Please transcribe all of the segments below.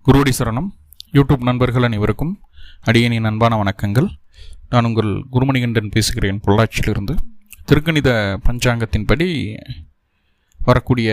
குருவடி சரணம். யூடியூப் நண்பர்கள் அனைவருக்கும் அடியேனின் அன்பான வணக்கங்கள். நான் உங்கள் குருமணிகண்டன் பேசுகிறேன், பொள்ளாச்சியிலிருந்து. திருக்கணித பஞ்சாங்கத்தின்படி வரக்கூடிய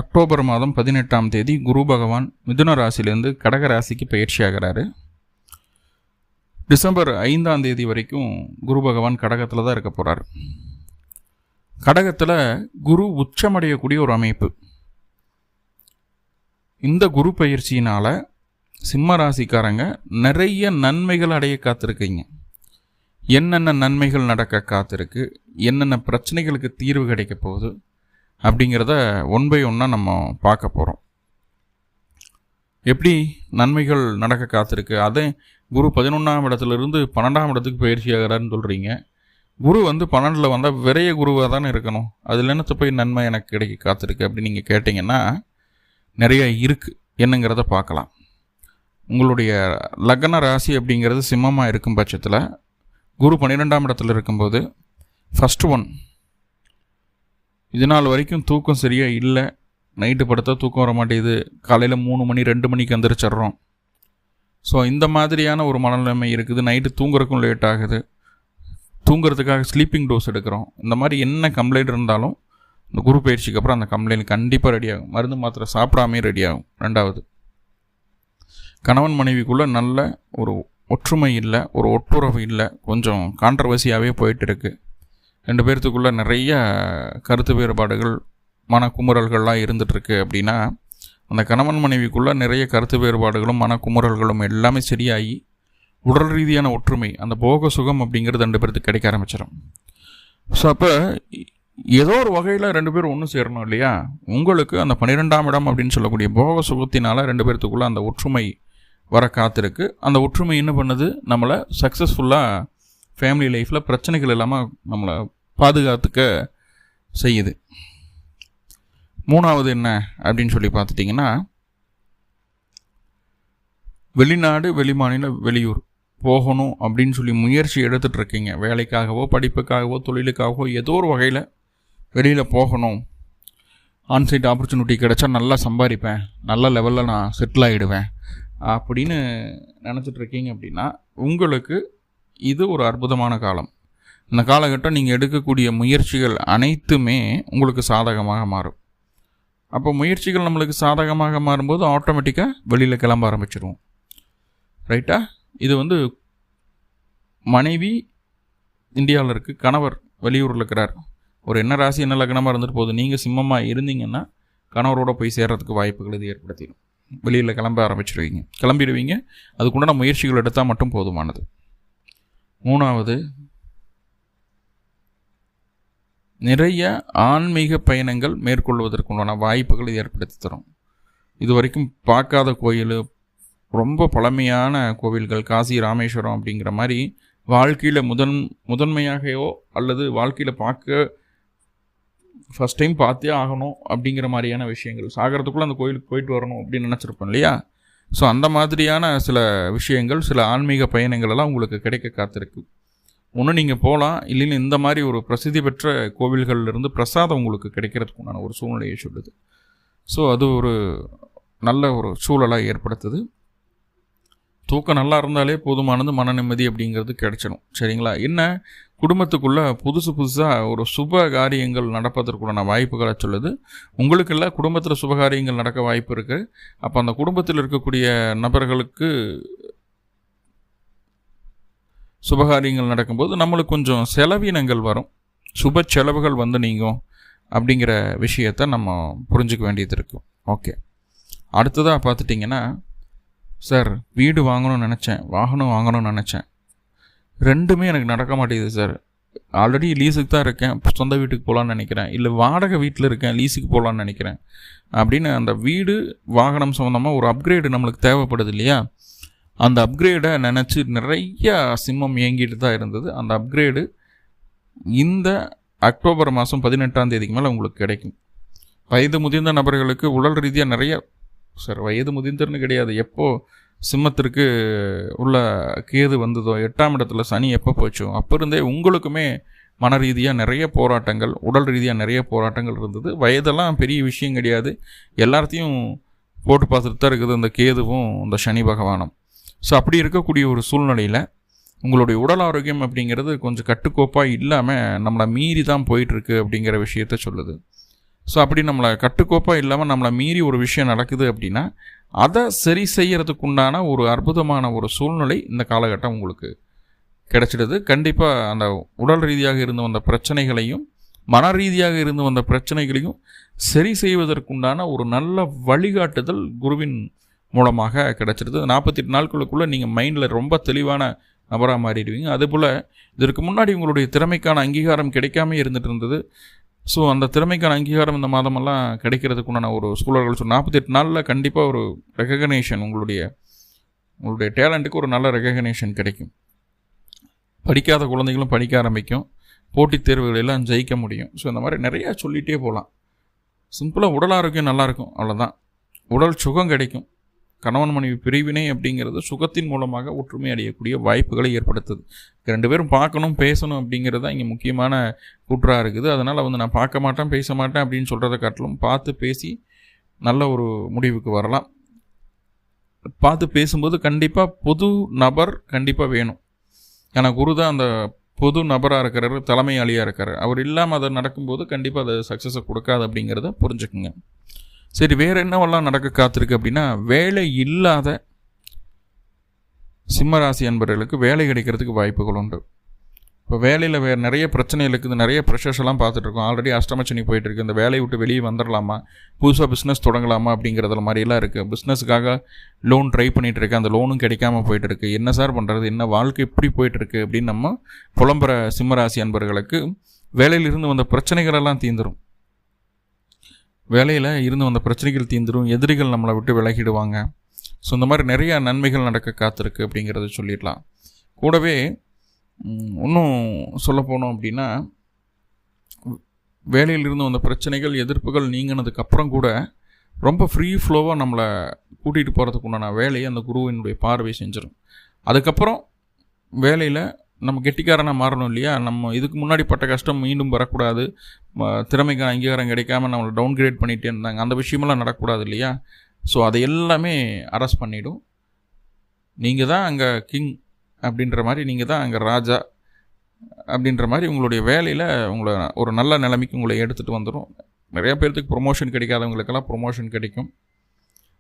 அக்டோபர் மாதம் 18ஆம் தேதி குரு பகவான் மிதுன ராசியிலேருந்து கடக ராசிக்கு பயிற்சி ஆகிறாரு. டிசம்பர் 5ஆம் தேதி வரைக்கும் குரு பகவான் கடகத்தில் தான் இருக்க போகிறார். கடகத்தில் குரு உச்சமடையக்கூடிய ஒரு அமைப்பு. இந்த குரு பயிற்சியினால் சிம்ம ராசிக்காரங்க நிறைய நன்மைகள் அடைய காத்திருக்கீங்க. என்னென்ன நன்மைகள் நடக்க காத்திருக்கு, என்னென்ன பிரச்சனைகளுக்கு தீர்வு கிடைக்க போகுது அப்படிங்கிறத ஒன் பை ஒன்னாக நம்ம பார்க்க போகிறோம். எப்படி நன்மைகள் நடக்க காத்திருக்கு? அதே குரு 11ஆம் இடத்துலேருந்து 12ஆம் இடத்துக்கு பயிற்சி ஆகிறாருன்னு சொல்கிறீங்க. குரு 12 வந்தால் விரைய குருவாக தானே இருக்கணும். அதில் என்னத்தை போய் நன்மை எனக்கு கிடைக்க காத்திருக்கு அப்படின்னு நீங்கள் கேட்டிங்கன்னா நிறைய இருக்குது. என்னங்கிறத பார்க்கலாம். உங்களுடைய லக்ன ராசி அப்படிங்கிறது சிம்மமாக இருக்கும் பட்சத்தில் குரு 12ஆம் இடத்துல இருக்கும்போது ஃபஸ்ட்டு ஒன், இது நாள் வரைக்கும் தூக்கம் சரியாக இல்லை, நைட்டு படுத்தா தூக்கம் வர மாட்டேங்குது, காலையில் 3 மணி 2 மணிக்கு எந்திரிச்சிட்றோம். ஸோ இந்த மாதிரியான ஒரு மனநிலைமை இருக்குது. நைட்டு தூங்குறதுக்கும் லேட் ஆகுது, தூங்குறதுக்காக ஸ்லீப்பிங் டோஸ் எடுக்கிறோம். இந்த மாதிரி என்ன கம்ப்ளைண்ட் இருந்தாலும் இந்த குரு பயிற்சிக்கு அப்புறம் அந்த கம்ப்ளைண்ட் கண்டிப்பாக ரெடி ஆகும். மருந்து மாத்திரை சாப்பிடாமே ரெடி ஆகும். ரெண்டாவது, கணவன் மனைவிக்குள்ளே நல்ல ஒரு ஒற்றுமை இல்லை, ஒரு ஒட்டுறவு இல்லை, கொஞ்சம் கான்ட்ரவர்சியாகவே போயிட்டு இருக்குது. 2 பேர்த்துக்குள்ளே நிறைய கருத்து வேறுபாடுகள், மனக்குமுறல்கள்லாம் இருந்துகிட்ருக்கு. அப்படின்னா அந்த கணவன் மனைவிக்குள்ளே நிறைய கருத்து வேறுபாடுகளும் மனக்குமுறல்களும் எல்லாமே சரியாகி உடல் ரீதியான ஒற்றுமை, அந்த போக சுகம் அப்படிங்கிறது 2 பேர்த்துக்கு கிடைக்க ஆரம்பிச்சிடும். ஸோ அப்போ ஏதோ ஒரு வகையில் 2 பேரும் ஒன்று சேரணும் இல்லையா? உங்களுக்கு அந்த 12ஆம் இடம் அப்படின்னு சொல்லக்கூடிய போக சுகத்தினால் 2 பேர்த்துக்குள்ளே அந்த ஒற்றுமை வர காத்திருக்கு. அந்த ஒற்றுமை என்ன பண்ணுது? நம்மளை சக்ஸஸ்ஃபுல்லாக ஃபேமிலி லைஃப்பில் பிரச்சனைகள் இல்லாமல் நம்மளை பாதுகாத்துக்க செய்யுது. 3வது என்ன அப்படின்னு சொல்லி பார்த்துட்டிங்கன்னா, வெளிநாடு, வெளிமாநில, வெளியூர் போகணும் அப்படின்னு சொல்லி முயற்சி எடுத்துகிட்ருக்கீங்க. வேலைக்காகவோ படிப்புக்காகவோ தொழிலுக்காகவோ ஏதோ ஒரு வகையில் வெளியில் போகணும், ஆன்சைட் ஆப்பர்ச்சுனிட்டி கிடைச்சா நல்லா சம்பாதிப்பேன், நல்ல லெவலில் நான் செட்டில் ஆகிடுவேன் அப்படின்னு நினச்சிட்ருக்கீங்க. அப்படின்னா உங்களுக்கு இது ஒரு அற்புதமான காலம். இந்த காலகட்டம் நீங்கள் எடுக்கக்கூடிய முயற்சிகள் அனைத்துமே உங்களுக்கு சாதகமாக மாறும். அப்போ முயற்சிகள் நம்மளுக்கு சாதகமாக மாறும்போது ஆட்டோமேட்டிக்காக வெளியில் கிளம்ப ஆரம்பிச்சிடுவோம். ரைட்டா? இது மனைவி இந்தியாவில் இருக்குது, கணவர் வெளியூரில் இருக்கிறார். ஒரு என்ன ராசி என்ன லக்னமாக இருந்துட்டு போகுது, நீங்கள் சிம்மமாக இருந்தீங்கன்னா கணவரோட போய் சேர்கிறதுக்கு வாய்ப்புகள் இது ஏற்படுத்திடும். வெளியில் கிளம்பிடுவீங்க. அதுக்குண்டான முயற்சிகள் எடுத்தால் மட்டும் போதுமானது. 3வது, நிறைய ஆன்மீக பயணங்கள் மேற்கொள்வதற்குண்டான வாய்ப்புகள் இது ஏற்படுத்தி தரும். இது வரைக்கும் பார்க்காத கோயில், ரொம்ப பழமையான கோவில்கள், காசி, ராமேஸ்வரம் அப்படிங்கிற மாதிரி வாழ்க்கையில் முதன்மையாகவோ அல்லது வாழ்க்கையில் பார்க்க ஃபஸ்ட் டைம் பார்த்தே ஆகணும் அப்படிங்கிற மாதிரியான விஷயங்கள், சாகிறதுக்குள்ளே அந்த கோயிலுக்கு போயிட்டு வரணும் அப்படின்னு நினச்சிருப்போம் இல்லையா? ஸோ அந்த மாதிரியான சில விஷயங்கள், சில ஆன்மீக பயணங்கள் எல்லாம் உங்களுக்கு கிடைக்க காத்திருக்கு. ஒன்று நீங்கள் போகலாம், இல்லைன்னு இந்த மாதிரி ஒரு பிரசித்தி பெற்ற கோவில்கள்லேருந்து பிரசாதம் உங்களுக்கு கிடைக்கிறதுக்குண்டான ஒரு சூழ்நிலையை சொல்லுது. ஸோ அது ஒரு நல்ல ஒரு சூழலாக ஏற்படுத்துது. தூக்கம் நல்லா இருந்தாலே போதுமானது, மன நிம்மதி அப்படிங்கிறது கிடைச்சிடும். சரிங்களா? என்ன, குடும்பத்துக்குள்ளே புதுசாக ஒரு சுப காரியங்கள் நடப்பதற்குண்டான வாய்ப்புகளை சொல்லுது. உங்களுக்கு இல்லை, குடும்பத்தில் சுபகாரியங்கள் நடக்க வாய்ப்பு இருக்குது. அப்போ அந்த குடும்பத்தில் இருக்கக்கூடிய நபர்களுக்கு சுபகாரியங்கள் நடக்கும்போது நம்மளுக்கு கொஞ்சம் செலவினங்கள் வரும், சுப செலவுகள் நீங்கும் அப்படிங்கிற விஷயத்தை நம்ம புரிஞ்சுக்க வேண்டியது இருக்கும். ஓகே, அடுத்ததாக பார்த்துட்டிங்கன்னா, சார் வீடு வாங்கணும்னு நினச்சேன், வாகனம் வாங்கணும்னு நினச்சேன், 2மே எனக்கு நடக்க மாட்டேங்குது சார். ஆல்ரெடி லீஸுக்கு தான் இருக்கேன், சொந்த வீட்டுக்கு போகலான்னு நினைக்கிறேன், இல்லை வாடகை வீட்டில் இருக்கேன், லீஸுக்கு போகலான்னு நினைக்கிறேன் அப்படின்னு அந்த வீடு வாகனம் சம்மந்தமாக ஒரு அப்கிரேடு நம்மளுக்கு தேவைப்படுது இல்லையா? அந்த அப்கிரேடை நினச்சி நிறைய சிம்மம் இயங்கிட்டு தான் இருந்தது. அந்த அப்கிரேடு இந்த அக்டோபர் மாதம் 18ஆம் தேதிக்கு மேலே உங்களுக்கு கிடைக்கும். வயது முதிர்ந்த நபர்களுக்கு உடல் ரீதியாக நிறைய, சார் வயது முதிர்ந்தர்னு கிடையாது, எப்போ சிம்மத்திற்கு உள்ள கேது வந்ததோ, 8ஆம் இடத்துல சனி எப்போ போச்சோ அப்போ இருந்தே உங்களுக்குமே மன ரீதியாக நிறைய போராட்டங்கள், உடல் ரீதியாக நிறைய போராட்டங்கள் இருந்தது. வயதெல்லாம் பெரிய விஷயம் கிடையாது. எல்லாத்தையும் போட்டு பார்த்துட்டு தான் இருக்குது இந்த கேதுவும் இந்த சனி பகவானும். ஸோ அப்படி இருக்கக்கூடிய ஒரு சூழ்நிலையில் உங்களுடைய உடல் ஆரோக்கியம் அப்படிங்கிறது கொஞ்சம் கட்டுக்கோப்பாக இல்லாமல் நம்மளை மீறி தான் போயிட்டுருக்கு அப்படிங்கிற விஷயத்த சொல்லுது. ஸோ அப்படி நம்மளை கட்டுக்கோப்பாக இல்லாமல் நம்மளை மீறி ஒரு விஷயம் நடக்குது அப்படின்னா அதை சரி செய்கிறதுக்குண்டான ஒரு அற்புதமான ஒரு சூழ்நிலை இந்த காலகட்டம் உங்களுக்கு கிடைச்சிடுது. கண்டிப்பாக அந்த உடல் ரீதியாக இருந்து வந்த பிரச்சனைகளையும் மன ரீதியாக இருந்து வந்த பிரச்சனைகளையும் சரி செய்வதற்குண்டான ஒரு நல்ல வழிகாட்டுதல் குருவின் மூலமாக கிடைச்சிடுது. 48 நாட்களுக்குள்ளே நீங்கள் மைண்டில் ரொம்ப தெளிவான நபராக மாறிடுவீங்க. அதுபோல் இதற்கு முன்னாடி உங்களுடைய திறமைக்கான அங்கீகாரம் கிடைக்காம இருந்துகிட்டு இருந்தது. ஸோ அந்த திறமைக்கான அங்கீகாரம் இந்த மாதமெல்லாம் கிடைக்கிறதுக்குண்டான ஒரு சூழல்கள். ஸோ 48 நாளில் கண்டிப்பாக ஒரு ரெகக்னேஷன், உங்களுடைய டேலண்ட்டுக்கு ஒரு நல்ல ரெகக்னேஷன் கிடைக்கும். படிக்காத குழந்தைகளும் படிக்க ஆரம்பிக்கும். போட்டித் தேர்வுகளெல்லாம் ஜெயிக்க முடியும். ஸோ இந்த மாதிரி நிறையா சொல்லிகிட்டே போகலாம். சிம்பிளாக உடல் ஆரோக்கியம் நல்லாயிருக்கும், அவ்வளோதான். உடல் சுகம் கிடைக்கும். கணவன் மனைவி பிரிவினை அப்படிங்கிறது சுகத்தின் மூலமாக ஒற்றுமை அடையக்கூடிய வாய்ப்புகளை ஏற்படுத்துது. 2 பேரும் பார்க்கணும் பேசணும் அப்படிங்கிறது தான் இங்கே முக்கியமான கூற்றாக இருக்குது. அதனால் நான் பார்க்க மாட்டேன் பேச மாட்டேன் அப்படின்னு சொல்கிறத காட்டிலும் பார்த்து பேசி நல்ல ஒரு முடிவுக்கு வரலாம். பார்த்து பேசும்போது கண்டிப்பாக பொது நபர் கண்டிப்பாக வேணும். ஏன்னா குரு தான் அந்த பொது நபராக இருக்கிறாரு, தலைமையாளியாக இருக்கார். அவர் இல்லாமல் அதை நடக்கும்போது கண்டிப்பாக அது சக்ஸஸை கொடுக்காது அப்படிங்கிறத புரிஞ்சுக்குங்க. சரி, வேறு என்னவெல்லாம் நடக்க காத்திருக்கு அப்படின்னா, வேலை இல்லாத சிம்மராசி அன்பர்களுக்கு வேலை கிடைக்கிறதுக்கு வாய்ப்புகள் உண்டு. இப்போ வேலையில் வேறு நிறைய பிரச்சனைகள் இருக்குது, நிறைய ப்ரெஷர்ஸ் எல்லாம் பார்த்துட்ருக்கோம். ஆல்ரெடி அஷ்டமச்சனி போயிட்டுருக்கு. இந்த வேலையை விட்டு வெளியே வந்துடலாமா, புதுசாக பிஸ்னஸ் தொடங்கலாமா அப்படிங்கிறதுல மாதிரிலாம் இருக்குது. பிஸ்னஸுக்காக லோன் ட்ரை பண்ணிகிட்ருக்கு, அந்த லோனும் கிடைக்காமல் போயிட்டுருக்கு. என்ன சார் பண்ணுறது, என்ன வாழ்க்கை இப்படி போயிட்டுருக்கு அப்படின்னு நம்ம புலம்புற சிம்மராசி அன்பர்களுக்கு வேலையிலிருந்து வந்த பிரச்சனைகளெல்லாம் தீந்துடும். வேலையில் இருந்து வந்த பிரச்சனைகள் தீந்துடும். எதிரிகள் நம்மளை விட்டு விலகிடுவாங்க. ஸோ இந்த மாதிரி நிறையா நன்மைகள் நடக்க காத்திருக்கு அப்படிங்கிறத சொல்லிடலாம். கூடவே இன்னும் சொல்ல போனோம் அப்படின்னா, வேலையிலிருந்து வந்த பிரச்சனைகள் எதிர்ப்புகள் நீங்கினதுக்கப்புறம் கூட ரொம்ப ஃப்ரீ ஃப்ளோவாக நம்மளை கூட்டிகிட்டு போகிறதுக்கு உண்டான வேலையை அந்த குருவினுடைய பார்வை செஞ்சிடும். அதுக்கப்புறம் வேலையில் நம்ம கெட்டிக்காரனாக மாறணும் இல்லையா. நம்ம இதுக்கு முன்னாடி பட்ட கஷ்டம் மீண்டும் வரக்கூடாது. திறமைக்கான அங்கீகாரம் கிடைக்காம நம்மளை டவுன்கிரேட் பண்ணிகிட்டே இருந்தாங்க, அந்த விஷயமெல்லாம் நடக்கக்கூடாது இல்லையா. ஸோ அதை எல்லாமே அரெஸ்ட் பண்ணிவிடும். நீங்கள் தான் அங்கே கிங் அப்படின்ற மாதிரி, நீங்கள் தான் அங்கே ராஜா அப்படின்ற மாதிரி உங்களுடைய வேலையில் உங்களை ஒரு நல்ல நிலைமைக்கு உங்களை எடுத்துகிட்டு வந்துடும். நிறையா பேர்த்துக்கு ப்ரொமோஷன் கிடைக்காதவங்களுக்கெல்லாம் ப்ரொமோஷன் கிடைக்கும்.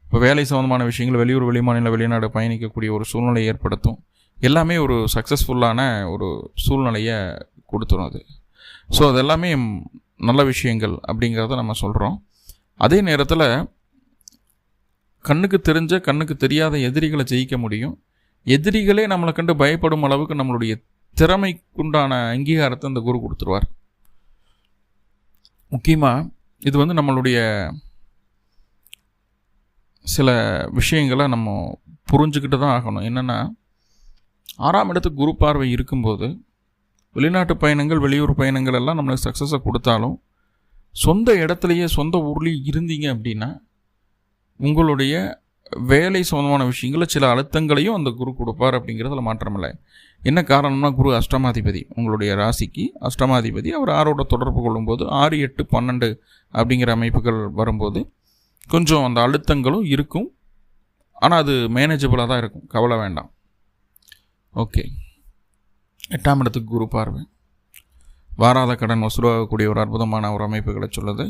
இப்போ வேலை சம்மந்தமான விஷயங்கள் வெளியூர் வெளிமாநில வெளிநாடு பயணிக்கக்கூடிய ஒரு சூழ்நிலை ஏற்படுத்தும். எல்லாமே ஒரு சக்ஸஸ்ஃபுல்லான ஒரு சூழ்நிலையை கொடுத்துரும் அது. ஸோ அதெல்லாமே நல்ல விஷயங்கள் அப்படிங்கிறத நம்ம சொல்கிறோம். அதே நேரத்தில் கண்ணுக்கு தெரிஞ்ச கண்ணுக்கு தெரியாத எதிரிகளை ஜெயிக்க முடியும். எதிரிகளே நம்மளை கண்டு பயப்படும் அளவுக்கு நம்மளுடைய திறமைக்குண்டான அங்கீகாரத்தை அந்த குரு கொடுத்துருவார். முக்கியமாக இது நம்மளுடைய சில விஷயங்களை நம்ம புரிஞ்சுக்கிட்டு தான் ஆகணும். என்னென்னா, 6ஆம் இடத்துக்கு குரு பார்வை இருக்கும்போது வெளிநாட்டு பயணங்கள் வெளியூர் பயணங்கள் எல்லாம் நம்மளுக்கு சக்ஸஸை கொடுத்தாலும், சொந்த இடத்துலையே சொந்த ஊர்லேயே இருந்தீங்க அப்படின்னா உங்களுடைய வேலை சம்பந்தமான விஷயங்களில் சில அழுத்தங்களையும் அந்த குரு கொடுப்பார் அப்படிங்கிறதுல மாற்றமில்லை. என்ன காரணம்னா, குரு அஷ்டமாதிபதி, உங்களுடைய ராசிக்கு அஷ்டமாதிபதி. அவர் 6ஓட தொடர்பு கொள்ளும்போது 6, 8, 12 அப்படிங்கிற அமைப்புகள் வரும்போது கொஞ்சம் அந்த அழுத்தங்களும் இருக்கும். ஆனால் அது மேனேஜபிளாக தான் இருக்கும், கவலை வேண்டாம். ஓகே, 8ஆம் இடத்துக்கு குரு பார்வை வாராத கடன் வசூலாகக்கூடிய ஒரு அற்புதமான ஒரு அமைப்புகளை சொல்லுது.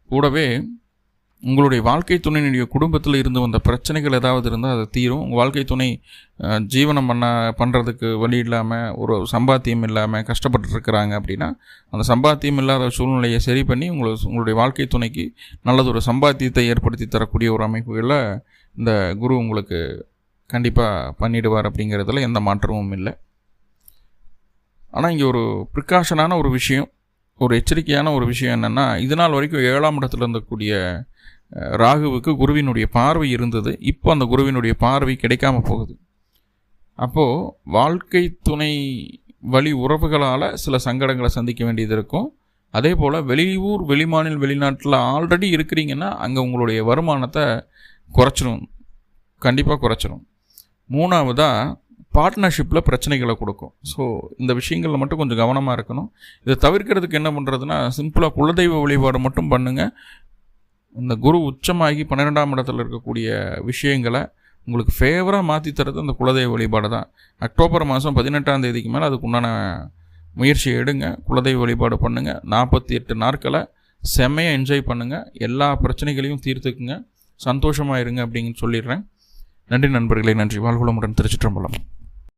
கூடவே உங்களுடைய வாழ்க்கை துணையினுடைய குடும்பத்தில் இருந்து வந்த பிரச்சனைகள் ஏதாவது இருந்தால் அது தீரும். உங்கள் வாழ்க்கை துணை ஜீவனம் பண்ணுறதுக்கு வழி இல்லாமல், ஒரு சம்பாத்தியம் இல்லாமல் கஷ்டப்பட்டுருக்கிறாங்க அப்படின்னா, அந்த சம்பாத்தியம் இல்லாத சூழ்நிலையை சரி பண்ணி உங்களுடைய வாழ்க்கை துணைக்கு நல்லதொரு சம்பாத்தியத்தை ஏற்படுத்தி தரக்கூடிய ஒரு அமைப்புகளில் இந்த குரு உங்களுக்கு கண்டிப்பாக பண்ணிடுவார் அப்படிங்கிறதுல எந்த மாற்றமும் இல்லை. ஆனால் இங்கே ஒரு ப்ரிகாஷனான ஒரு விஷயம், ஒரு எச்சரிக்கையான ஒரு விஷயம் என்னென்னா, இது நாள் வரைக்கும் 7ஆம் இடத்துல இருந்தக்கூடிய ராகுவுக்கு குருவினுடைய பார்வை இருந்தது. இப்போ அந்த குருவினுடைய பார்வை கிடைக்காம போகுது. அப்போது வாழ்க்கை துணை வழி உறவுகளால் சில சங்கடங்களை சந்திக்க வேண்டியது இருக்கும். அதே போல் வெளியூர் வெளிமாநில வெளிநாட்டில் ஆல்ரெடி இருக்கிறீங்கன்னா அங்கே உங்களுடைய வருமானத்தை குறைச்சிடும், கண்டிப்பாக குறைச்சிடும். 3ஆவதாக பார்ட்னர்ஷிப்பில் பிரச்சனைகளை கொடுக்கும். ஸோ இந்த விஷயங்களில் மட்டும் கொஞ்சம் கவனமாக இருக்கணும். இதை தவிர்க்கிறதுக்கு என்ன பண்ணுறதுன்னா, சிம்பிளாக குலதெய்வ வழிபாடு மட்டும் பண்ணுங்கள். இந்த குரு உச்சமாகி 12ஆம் இடத்துல இருக்கக்கூடிய விஷயங்களை உங்களுக்கு ஃபேவராக மாற்றி தரது அந்த குலதெய்வ வழிபாடு தான். அக்டோபர் மாதம் 18ஆம் தேதிக்கு மேலே அதுக்கு உண்டான முயற்சி எடுங்க. குலதெய்வ வழிபாடு பண்ணுங்கள். 48 நாட்களை செம்மையாக என்ஜாய் பண்ணுங்கள். எல்லா பிரச்சனைகளையும் தீர்த்துக்குங்க. சந்தோஷமாக இருங்க அப்படின்னு சொல்லிடுறேன். நன்றி நண்பர்களே. நன்றி. வாழ்வுளமுடன். திருச்சிற்றம்பலம்.